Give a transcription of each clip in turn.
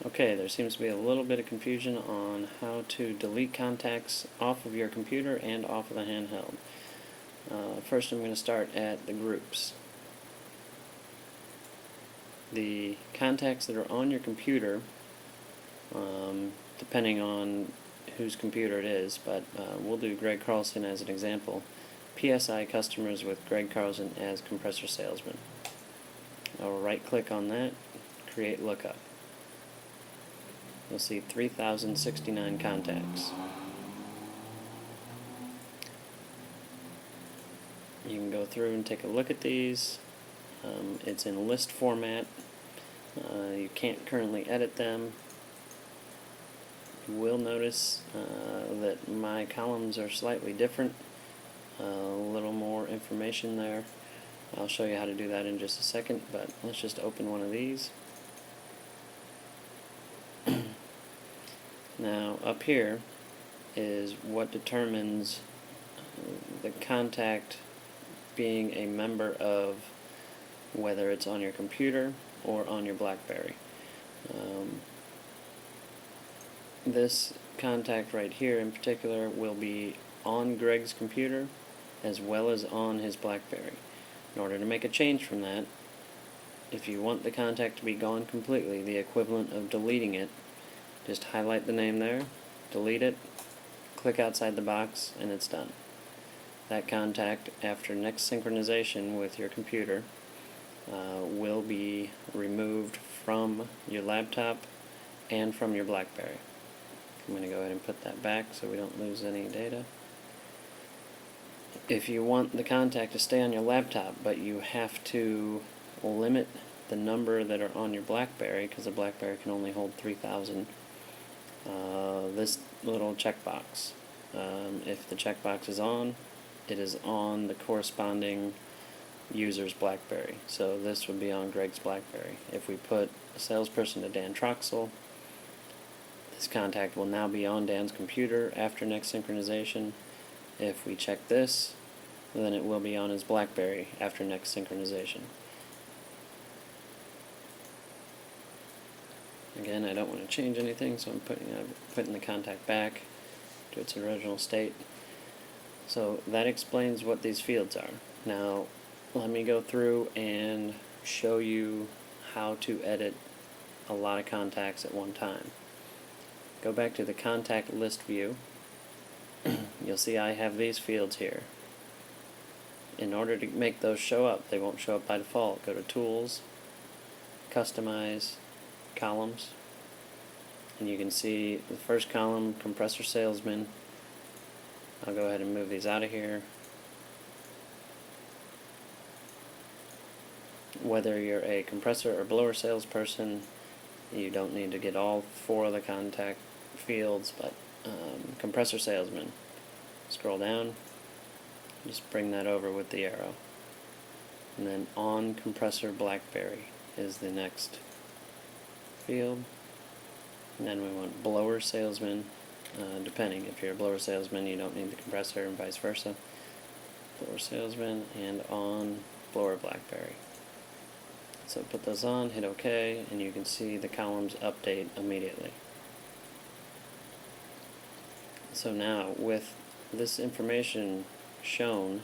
Okay, there seems to be a little bit of confusion on how to delete contacts off of your computer and off of the handheld. First I'm going to start at the groups. The contacts that are on your computer, depending on whose computer it is, but we'll do Greg Carlson as an example. PSI customers with Greg Carlson as compressor salesman. I'll right click on that, create lookup. You'll see 3,069 contacts. You can go through and take a look at these. It's in list format. You can't currently edit them. You will notice that my columns are slightly different. A little more information there. I'll show you how to do that in just a second, but let's just open one of these. Now up here is what determines the contact being a member of, whether it's on your computer or on your BlackBerry. This contact right here in particular will be on Greg's computer as well as on his BlackBerry. In order to make a change from that, if you want the contact to be gone completely, the equivalent of deleting it, just highlight the name there, delete it, click outside the box, and it's done. That contact, after next synchronization with your computer, will be removed from your laptop and from your BlackBerry. I'm going to go ahead and put that back so we don't lose any data. If you want the contact to stay on your laptop, but you have to limit the number that are on your BlackBerry, because the BlackBerry can only hold 3,000, this little checkbox. If the checkbox is on, it is on the corresponding user's BlackBerry. So this would be on Greg's BlackBerry. If we put a salesperson to Dan Troxel, this contact will now be on Dan's computer after next synchronization. If we check this, then it will be on his BlackBerry after next synchronization. Again, I don't want to change anything, so I'm putting the contact back to its original state. So that explains what these fields are. Now, let me go through and show you how to edit a lot of contacts at one time. Go back to the contact list view. You'll see I have these fields here. In order to make those show up, they won't show up by default. Go to Tools, Customize, Columns, and you can see the first column, Compressor Salesman. I'll go ahead and move these out of here. Whether you're a compressor or blower salesperson, you don't need to get all 4 of the contact fields, but compressor salesman. Scroll down, just bring that over with the arrow. And then on compressor BlackBerry is the next field. And then we want blower salesman. Depending, if you're a blower salesman, you don't need the compressor, and vice versa. Blower salesman, and on blower BlackBerry. So put those on, hit OK, and you can see the columns update immediately. So now, with this information shown,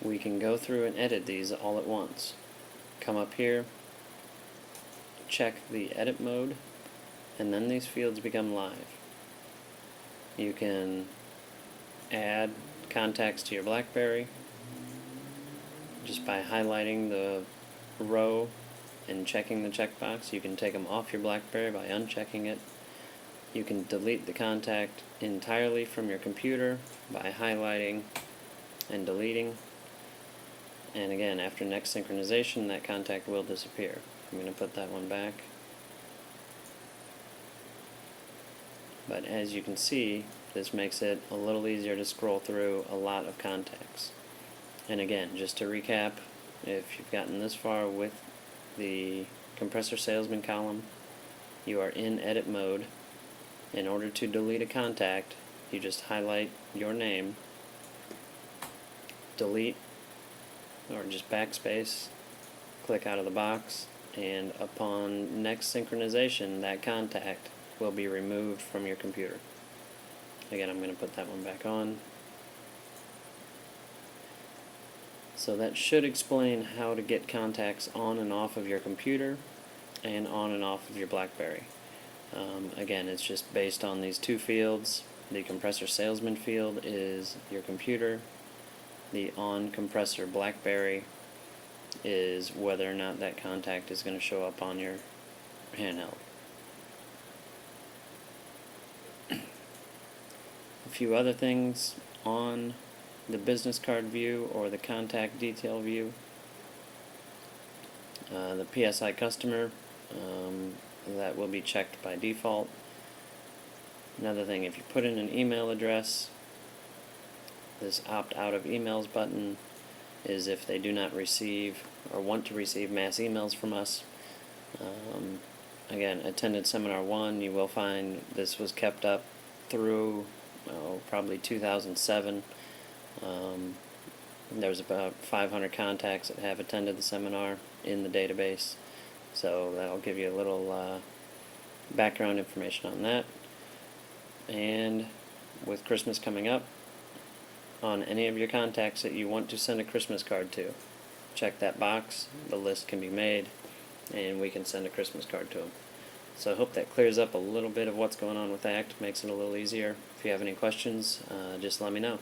we can go through and edit these all at once. Come up here, check the edit mode, and then these fields become live. You can add contacts to your BlackBerry just by highlighting the row and checking the checkbox. You can take them off your BlackBerry by unchecking it. You can delete the contact entirely from your computer by highlighting and deleting. And again, after next synchronization, that contact will disappear. I'm going to put that one back. But as you can see, this makes it a little easier to scroll through a lot of contacts. And again, just to recap, if you've gotten this far with the compressor salesman column, you are in edit mode. In order to delete a contact, you just highlight your name, delete, or just backspace, click out of the box, and upon next synchronization, that contact will be removed from your computer. Again, I'm going to put that one back on. So that should explain how to get contacts on and off of your computer and on and off of your BlackBerry. Again, it's just based on these two fields. The compressor salesman field is your computer. The on compressor BlackBerry is whether or not that contact is going to show up on your handheld. A few other things on the business card view or the contact detail view. The PSI customer, that will be checked by default. Another thing, if you put in an email address, this opt out of emails button is if they do not receive or want to receive mass emails from us. Again, attended seminar 1, you will find this was kept up through probably 2007. There's about 500 contacts that have attended the seminar in the database, so that'll give you a little background information on that. And with Christmas coming up, on any of your contacts that you want to send a Christmas card to, check that box, the list can be made, and we can send a Christmas card to them. So I hope that clears up a little bit of what's going on with ACT, makes it a little easier. If you have any questions, just let me know.